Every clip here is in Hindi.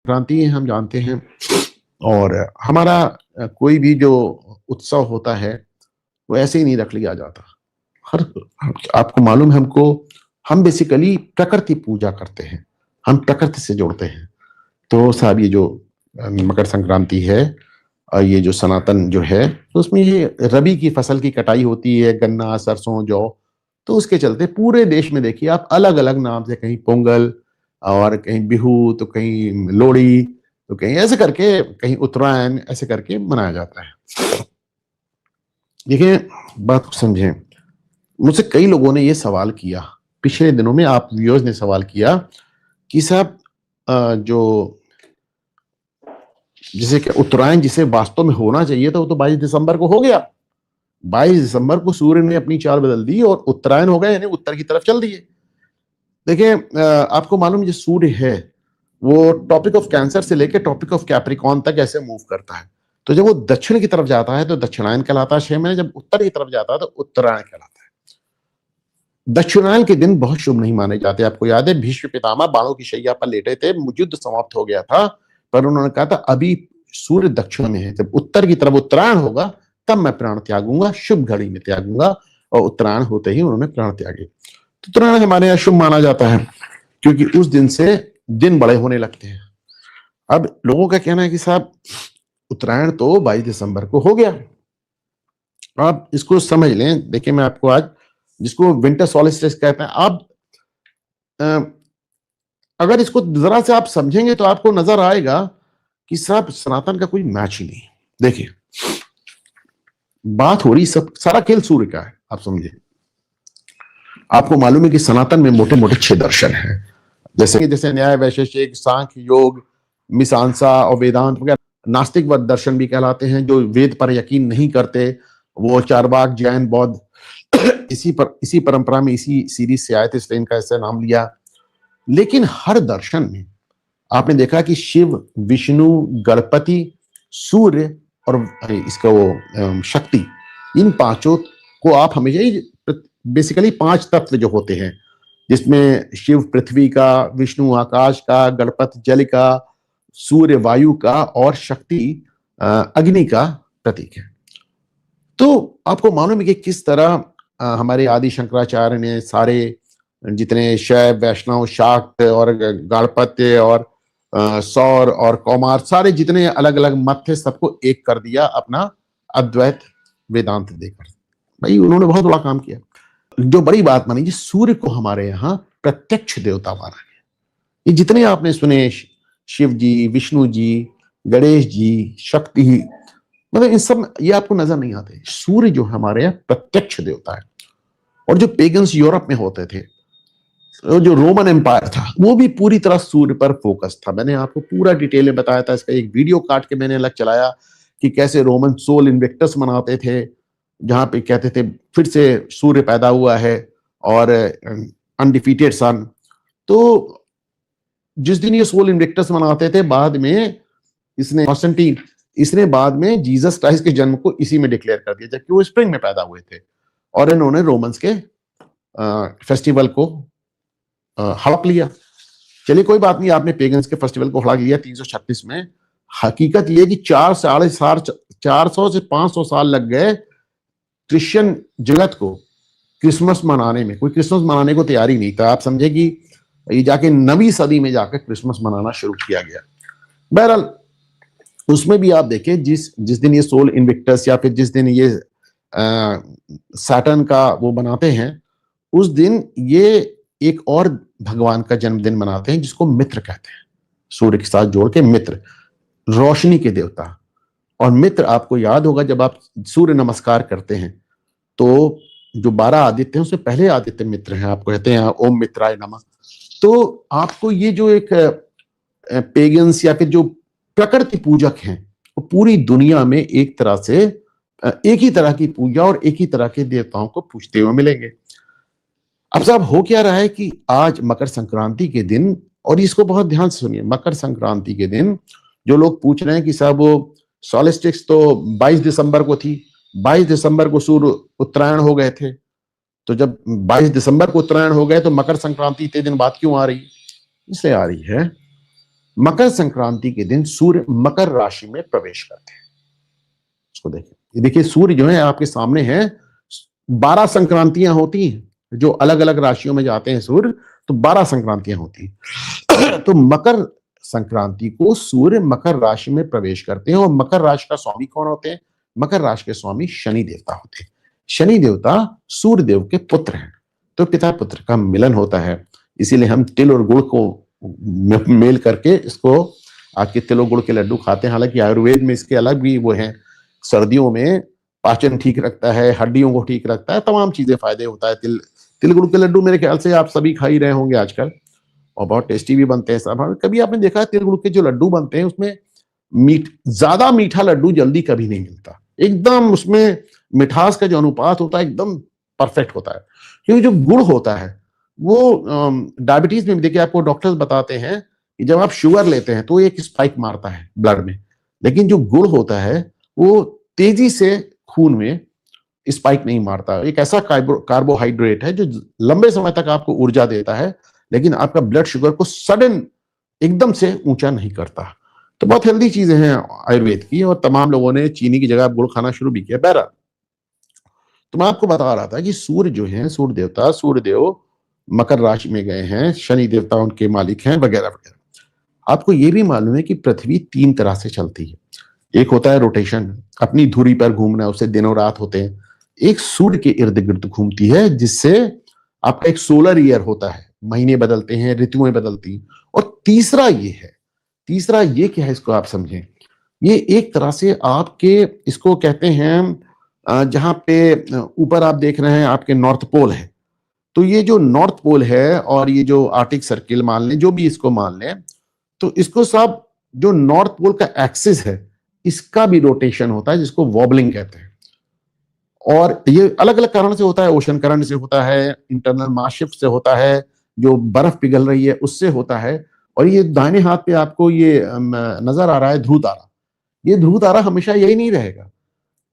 क्रांति हम जानते हैं और हमारा कोई भी जो उत्सव होता है वो ऐसे ही नहीं रख लिया जाता। हर आपको मालूम है हम बेसिकली प्रकृति पूजा करते हैं, हम प्रकृति से जुड़ते हैं। तो साहब ये जो मकर संक्रांति है ये जो सनातन जो है तो उसमें ये रबी की फसल की कटाई होती है, गन्ना, सरसों, जौ। तो उसके चलते पूरे देश में देखिए आप अलग-अलग नाम से, कहीं पोंगल और कहीं बिहू, तो कहीं लोहड़ी, तो कहीं ऐसे करके, कहीं उत्तरायण, ऐसे करके मनाया जाता है। देखिए, बात को समझें। मुझसे कई लोगों ने ये सवाल किया, पिछले दिनों में आप व्यूअर्स ने सवाल किया कि साहब जो जैसे कि उत्तरायण जिसे वास्तव में होना चाहिए था वो तो 22 दिसंबर को हो गया। 22 दिसंबर को सूर्य ने अपनी चाल बदल दी और उत्तरायण हो गया, यानी उत्तर की तरफ चल दिए। देखिए आपको मालूम जो सूर्य है वो टॉपिक ऑफ कैंसर से लेकर टॉपिक ऑफ कैप्रिकॉन तक ऐसे मूव करता है। तो जब वो दक्षिण की तरफ जाता है तो दक्षिणायन कहलाता है 6 महीने, जब उत्तर की तरफ जाता है तो उत्तरायण कहलाता है। दक्षिणायन के दिन बहुत शुभ नहीं माने जाते। आपको याद है भीष्म पितामह बाणों की शैया पर लेटे थे, युद्ध समाप्त हो गया था, पर उन्होंने कहा था अभी सूर्य दक्षिण में है, जब उत्तर की तरफ उत्तरायण होगा तब मैं प्राण त्यागूंगा, शुभ घड़ी में त्यागूंगा। और उत्तरायण होते ही उन्होंने प्राण त्यागे। तो उत्तरायण हमारे यहाँ शुभ माना जाता है क्योंकि उस दिन से दिन बड़े होने लगते हैं। अब लोगों का कहना है कि साहब उत्तरायण तो 22 दिसंबर को हो गया। आप इसको समझ लें। देखिए मैं आपको आज जिसको विंटर सॉलिस्टिस कहते हैं, आप अगर इसको जरा से आप समझेंगे तो आपको नजर आएगा कि साहब सनातन का कोई मैच ही नहीं। देखिए बात हो रही सब सारा खेल सूर्य का है, आप समझे। आपको मालूम है कि सनातन में मोटे मोटे 6 दर्शन हैं, जैसे न्याय, वैशेषिक, सांख्य, योग, मीमांसा और वेदांत वगैरह। नास्तिक दर्शन भी कहलाते हैं, जो वेद पर यकीन नहीं करते, वो चारवाक, जैन, बौद्ध इसी परंपरा में इसी सीरीज से आए थे, इसलिए इनका ऐसा नाम लिया। लेकिन हर दर्शन में आपने देखा कि शिव, विष्णु, गणपति, सूर्य और इसका वो शक्ति, इन पांचों को आप हमेशा ही बेसिकली 5 तत्व जो होते हैं, जिसमें शिव पृथ्वी का, विष्णु आकाश का, गणपति जल का, सूर्य वायु का और शक्ति अग्नि का प्रतीक है। तो आपको मालूम है कि किस तरह हमारे आदि शंकराचार्य ने सारे जितने शैव, वैष्णव, शाक्त और गणपत्य और सौर और कौमार, सारे जितने अलग अलग मत थे सबको एक कर दिया अपना अद्वैत वेदांत देकर। भाई उन्होंने बहुत बड़ा काम किया। जो बड़ी बात मानी, सूर्य को हमारे यहाँ प्रत्यक्ष देवता माना गया। ये जितने आपने सुने, शिव जी, विष्णु जी, गणेश जी, शक्ति, मतलब इन सब ये आपको नजर नहीं आते। सूर्य जो हमारे यहाँ प्रत्यक्ष देवता है। और जो पेगन्स यूरोप में होते थे, जो रोमन एम्पायर था, वो भी पूरी तरह सूर्य पर फोकस था। मैंने आपको पूरा डिटेल में बताया था, इसका एक वीडियो काट के मैंने अलग चलाया कि कैसे रोमन सोल इन्विक्टस मनाते थे, जहां पे कहते थे फिर से सूर्य पैदा हुआ है और अनडिफीटेड सन। तो जिस दिन ये सोल इन्विक्टस मनाते थे, बाद में कॉन्स्टेंटीन इसने बाद में जीसस क्राइस्ट के जन्म को इसी में डिक्लेयर कर दिया, जबकि वो स्प्रिंग में पैदा हुए थे। और इन्होंने रोमन्स के फेस्टिवल को हड़प लिया। चलिए कोई बात नहीं, आपने पेगन्स के फेस्टिवल को हड़प लिया 336 में। हकीकत यह कि 400 से 500 साल लग गए क्रिश्चियन जगत को क्रिसमस मनाने में। कोई क्रिसमस मनाने को तैयारी नहीं था। आप समझे कि ये जाके 9वीं सदी में जाकर क्रिसमस मनाना शुरू किया गया। बहरहाल उसमें भी आप देखें, जिस दिन ये सोल इन्विक्टस या फिर जिस दिन ये सैटर्न का वो बनाते हैं, उस दिन ये एक और भगवान का जन्मदिन मनाते हैं जिसको मित्र कहते हैं। सूर्य के साथ जोड़ के मित्र, रोशनी के देवता। और मित्र आपको याद होगा, जब आप सूर्य नमस्कार करते हैं तो जो 12 आदित्य हैं उसमें पहले आदित्य मित्र हैं, आपको कहते हैं ओम मित्राय नमः। तो आपको ये जो एक पेगन्स या फिर जो प्रकृति पूजक हैं, वो पूरी दुनिया में एक तरह से एक ही तरह की पूजा और एक ही तरह के देवताओं को पूजते हुए मिलेंगे। अब साहब हो क्या रहा है कि आज मकर संक्रांति के दिन, और इसको बहुत ध्यान से सुनिए, मकर संक्रांति के दिन जो लोग पूछ रहे हैं कि साहब वो सॉलिस्टिक्स तो 22 दिसंबर को थी, 22 दिसंबर को सूर्य उत्तरायण हो गए थे, तो जब 22 दिसंबर को उत्तरायण हो गए तो मकर संक्रांति इतने दिन बाद क्यों आ रही? इसलिए आ रही है मकर संक्रांति के दिन सूर्य मकर राशि में प्रवेश करते हैं। इसको देखिए, देखिए सूर्य जो है आपके सामने है। 12 संक्रांतियां होती हैं जो अलग अलग राशियों में जाते हैं सूर्य, तो 12 संक्रांतियां होती हैं। तो मकर संक्रांति को सूर्य मकर राशि में प्रवेश करते हैं। और मकर राशि का स्वामी कौन होते हैं? मकर राशि के स्वामी शनि देवता होते हैं। शनि देवता सूर्य देव के पुत्र हैं, तो पिता पुत्र का मिलन होता है। इसीलिए हम तिल और गुड़ को मेल करके इसको आज के तिल और गुड़ के लड्डू खाते हैं। हालांकि आयुर्वेद में इसके अलग भी वो हैं। सर्दियों में पाचन ठीक रखता है, हड्डियों को ठीक रखता है, तमाम चीजें फायदे होता है। तिल गुड़ के लड्डू मेरे ख्याल से आप सभी खा ही रहे होंगे आजकल, और बहुत टेस्टी भी बनते हैं सब। कभी आपने देखा है तिल गुड़ के जो लड्डू बनते हैं उसमें ज्यादा मीठा लड्डू जल्दी कभी नहीं मिलता। एकदम उसमें मिठास का जो अनुपात होता है एकदम परफेक्ट होता है। क्योंकि जो गुड़ होता है वो डायबिटीज में भी देखिए आपको डॉक्टर्स बताते हैं कि जब आप शुगर लेते हैं तो एक स्पाइक मारता है ब्लड में, लेकिन जो गुड़ होता है वो तेजी से खून में स्पाइक नहीं मारता। एक ऐसा कार्बोहाइड्रेट है जो लंबे समय तक आपको ऊर्जा देता है, लेकिन आपका ब्लड शुगर को सडन एकदम से ऊंचा नहीं करता। तो बहुत हेल्दी चीजें हैं आयुर्वेद की, और तमाम लोगों ने चीनी की जगह गुड़ खाना शुरू भी किया। बहरहाल तो मैं आपको बता रहा था कि सूर्य जो है, सूर्य देवता, सूर्य देव मकर राशि में गए हैं, शनि देवता उनके मालिक हैं, वगैरह वगैरह। आपको यह भी मालूम है कि पृथ्वी 3 तरह से चलती है। एक होता है रोटेशन, अपनी धुरी पर घूमना, उससे दिनों रात होते हैं। एक सूर्य के इर्द गिर्द घूमती है, जिससे आपका एक सोलर ईयर होता है, महीने बदलते हैं, ऋतुएं बदलती। और तीसरा ये क्या है, इसको आप समझें। ये एक तरह से आपके, इसको कहते हैं जहां पे ऊपर आप देख रहे हैं आपके नॉर्थ पोल है, तो ये जो नॉर्थ पोल है और ये जो आर्टिक सर्किल मान लें, जो भी इसको मान लें, तो इसको सब जो नॉर्थ पोल का एक्सिस है इसका भी रोटेशन होता है, जिसको वॉबलिंग कहते हैं। और ये अलग अलग कारण से होता है। ओशन करंट से होता है, इंटरनल मास शिफ्ट से होता है, जो बर्फ पिघल रही है उससे होता है। और ये दाहिने हाथ पे आपको ये नजर आ रहा है ध्रुव तारा। ये ध्रुव तारा हमेशा यही नहीं रहेगा,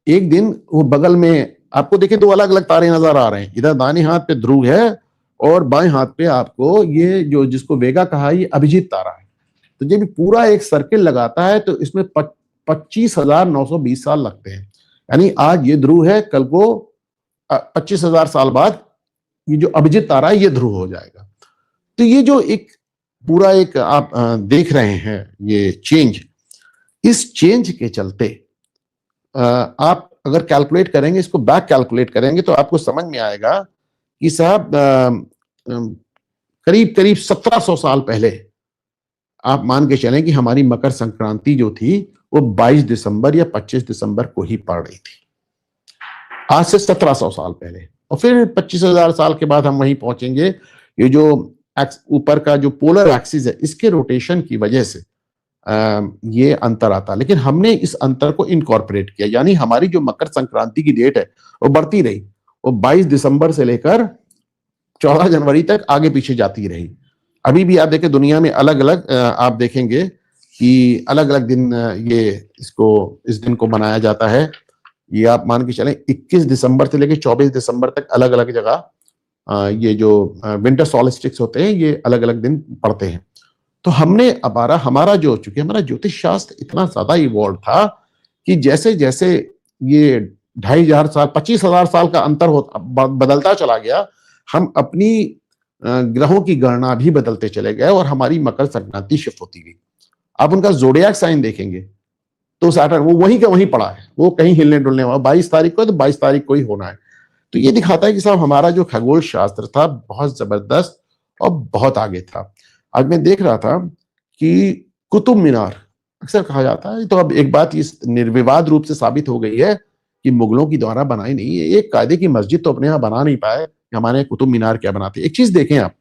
एक दिन वो बगल में आपको देखिए 2 अलग अलग तारे नजर आ रहे हैं। इधर दाहिने हाथ पे ध्रुव है और बाएं हाथ पे आपको ये जो जिसको वेगा कहा, ये अभिजीत तारा है। तो जब पूरा एक सर्किल लगाता है तो इसमें 25,920 साल लगते हैं। यानी आज ये ध्रुव है, कल को 25,000 साल बाद ये जो अभिजीत तारा है ये ध्रुव हो जाएगा। तो ये जो एक पूरा एक आप देख रहे हैं ये चेंज, इस चेंज के चलते आप अगर कैलकुलेट करेंगे, इसको बैक कैलकुलेट करेंगे, तो आपको समझ में आएगा कि साहब करीब करीब 1700 साल पहले आप मान के चलें कि हमारी मकर संक्रांति जो थी वो 22 दिसंबर या 25 दिसंबर को ही पड़ रही थी, आज से 1700 साल पहले। और फिर 25,000 साल के बाद हम वहीं पहुंचेंगे। ये जो ऊपर का जो पोलर एक्सिस है, इसके रोटेशन की वजह से ये अंतर आता। लेकिन हमने इस अंतर को इनकॉर्पोरेट किया, यानी हमारी जो मकर संक्रांति की डेट है वो बढ़ती रही, वो 22 दिसंबर से लेकर 14 जनवरी तक आगे पीछे जाती रही। अभी भी आप देखें दुनिया में अलग अलग आप देखेंगे कि अलग अलग दिन इस दिन को मनाया जाता है। ये आप मान के चलें 21 दिसंबर से लेकर 24 दिसंबर तक अलग अलग जगह ये जो विंटर सॉल्स्टिस होते हैं ये अलग अलग दिन पड़ते हैं। तो हमने हमारा जो, चूंकि हमारा ज्योतिष शास्त्र इतना ज्यादा इवॉल्व था कि जैसे जैसे ये 2,500 साल 25,000 साल का अंतर बदलता चला गया, हम अपनी ग्रहों की गणना भी बदलते चले गए और हमारी मकर संक्रांति शिफ्ट होती गई। आप उनका जोडियाक साइन देखेंगे तो सैटर्न वो वहीं का वहीं पड़ा है, वो कहीं हिलने डुलने वाला 22 तारीख को, तो 22 तारीख को ही होना है। तो ये दिखाता है कि साहब हमारा जो खगोल शास्त्र था बहुत जबरदस्त और बहुत आगे था। आज मैं देख रहा था कि कुतुब मीनार अक्सर कहा जाता है, तो अब एक बात इस निर्विवाद रूप से साबित हो गई है कि मुगलों की द्वारा बनाई नहीं है। एक कायदे की मस्जिद तो अपने यहाँ बना नहीं पाए, हमारे कुतुब मीनार क्या बनाते। एक चीज देखें आप,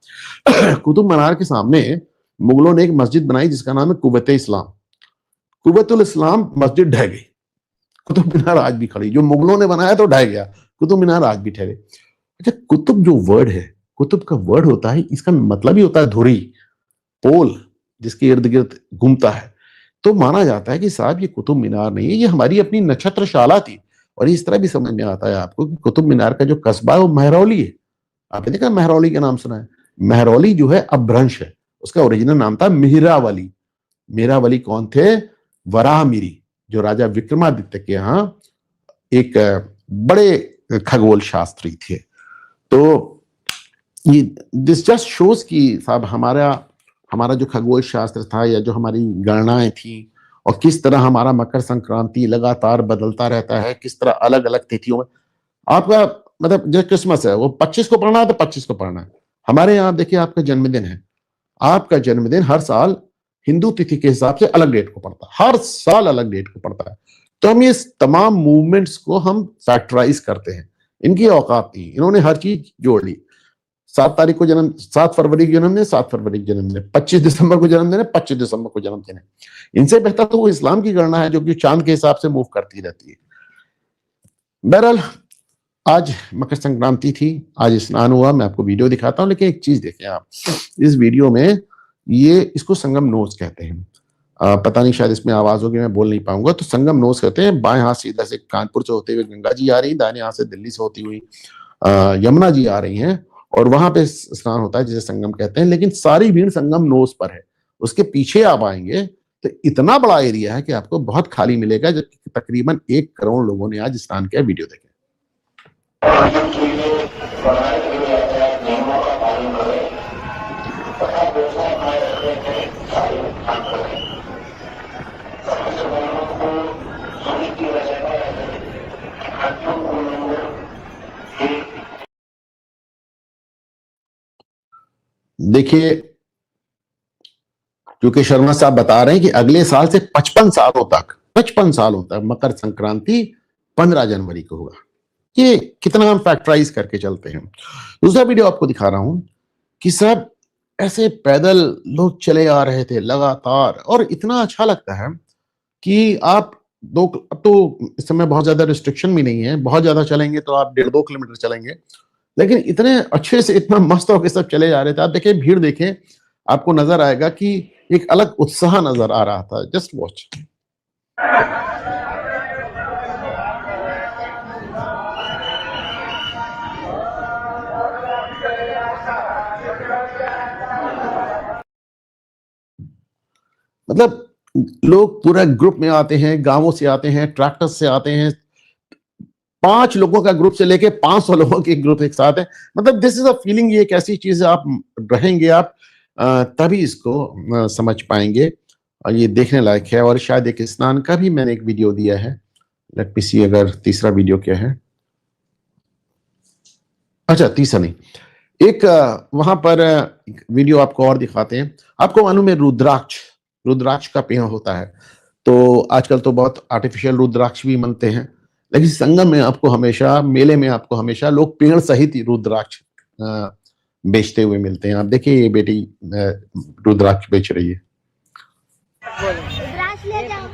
कुतुब मीनार के सामने मुगलों ने एक मस्जिद बनाई जिसका नाम है कुव्वते इस्लाम। कुव्वतुल इस्लाम मस्जिद ढह गई, कुतुब मीनार आज भी खड़ी। जो मुगलों ने बनाया तो ढह गया, कुतुब मीनार आज भी ठहरे। अच्छा, कुतुब जो वर्ड है, कुतुब का वर्ड होता है, इसका मतलब ही होता है धुरी, पोल जिसके इर्द गिर्द घूमता है। तो माना जाता है कि साहब ये कुतुब मीनार नहीं है, ये हमारी अपनी नक्षत्रशाला थी। और इस तरह भी समझ में आता है आपको कि कुतुब मीनार का जो कस्बा है वो महरौली है। आपने देखा महरौली का नाम सुना है? महरौली जो है अपभ्रंश है, उसका ओरिजिनल नाम था मिहिरावली। मेरा वली कौन थे? वराहमिरी, जो राजा विक्रमादित्य के यहाँ एक बड़े खगोल शास्त्री थे। तो ये दिस जस्ट शोज कि साहब हमारा जो खगोल शास्त्र था या जो हमारी गणनाएं थी और किस तरह हमारा मकर संक्रांति लगातार बदलता रहता है, किस तरह अलग अलग तिथियों में आपका मतलब जो क्रिसमस है वो 25 को पढ़ना है तो 25 को पढ़ना है। हमारे यहाँ देखिए आपका जन्मदिन है, आपका जन्मदिन हर साल हिंदू तिथि के हिसाब से अलग डेट को पड़ता है, हर साल अलग डेट को पड़ता है। तो हम ये तमाम मूवमेंट्स को हम फैक्टराइज करते हैं, इनकी औकात नहीं, इन्होंने हर चीज जोड़ ली। 7 तारीख को जन्म, 7 फरवरी को जन्मदिन, 7 फरवरी को जन्मदिन, 25 दिसंबर को जन्मदिन है, 25 दिसंबर को जन्मदिन है। इनसे बेहतर तो वो इस्लाम की गणना है जो कि चांद के हिसाब से मूव करती रहती है। बहरहाल आज मकर संक्रांति थी, आज स्नान हुआ, मैं आपको वीडियो दिखाता हूं, लेकिन एक चीज देखें आप, इस वीडियो में ये इसको संगम नोज कहते हैं। पता नहीं शायद इसमें आवाज होगी, मैं बोल नहीं पाऊंगा। तो संगम नोज कहते हैं, बाएं हाथ से इधर से कानपुर से होते हुए गंगा जी आ रही, दाहिने हाथ से दिल्ली से होती हुई यमुना जी आ रही हैं और वहां पे स्नान होता है जिसे संगम कहते हैं। लेकिन सारी भीड़ संगम नोज पर है, उसके पीछे आप आएंगे तो इतना बड़ा एरिया है कि आपको बहुत खाली मिलेगा, जबकि तकरीबन 1 करोड़ लोगों ने आज स्नान किया। वीडियो देखें। देखिए, क्योंकि शर्मा साहब बता रहे हैं कि अगले साल से 55 सालों तक मकर संक्रांति 15 जनवरी को होगा। ये कितना हम फैक्टराइज करके चलते हैं। दूसरा वीडियो आपको दिखा रहा हूं कि सब ऐसे पैदल लोग चले आ रहे थे लगातार, और इतना अच्छा लगता है कि आप अब तो इस समय बहुत ज्यादा रिस्ट्रिक्शन भी नहीं है, बहुत ज्यादा चलेंगे तो आप 1.5-2 किलोमीटर चलेंगे, लेकिन इतने अच्छे से इतना मस्त होकर सब चले जा रहे थे। आप देखिए भीड़ देखें, आपको नजर आएगा कि एक अलग उत्साह नजर आ रहा था। Just watch. मतलब लोग पूरा ग्रुप में आते हैं, गांवों से आते हैं, ट्रैक्टर्स से आते हैं, 5 लोगों का ग्रुप से लेके 500 लोगों के ग्रुप एक साथ है। मतलब दिस इज अ फीलिंग, ये एक ऐसी चीज है, आप रहेंगे आप तभी इसको समझ पाएंगे, और ये देखने लायक है। और शायद एक स्नान का भी मैंने एक वीडियो दिया है, लेट मी सी अगर तीसरा वीडियो क्या है। अच्छा, तीसरा नहीं, एक वहां पर वीडियो आपको और दिखाते हैं। आपको मालूम है रुद्राक्ष का पेड़ होता है, तो आजकल तो बहुत आर्टिफिशियल रुद्राक्ष भी बनते हैं, लेकिन संगम में आपको हमेशा, मेले में आपको हमेशा लोग पेड़ सहित ही रुद्राक्ष बेचते हुए मिलते हैं। आप देखिए ये बेटी रुद्राक्ष बेच रही है। रुद्राक्ष ले जाओ,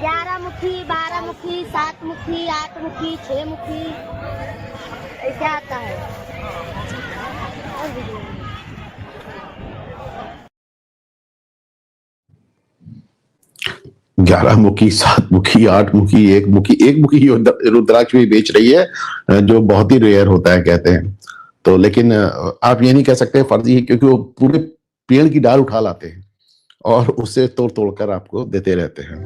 11 मुखी, 12 मुखी, 7 मुखी, 8 मुखी, 6 मुखी, ऐसे आता है। 11 मुखी, 7 मुखी, 8 मुखी, 1 मुखी रुद्राक्ष भी बेच रही है, जो बहुत ही रेयर होता है कहते हैं। तो लेकिन आप ये नहीं कह सकते फर्जी है, क्योंकि वो पूरे पेड़ की डाल उठा लाते हैं और उसे तोड़ तोड़ कर आपको देते रहते हैं।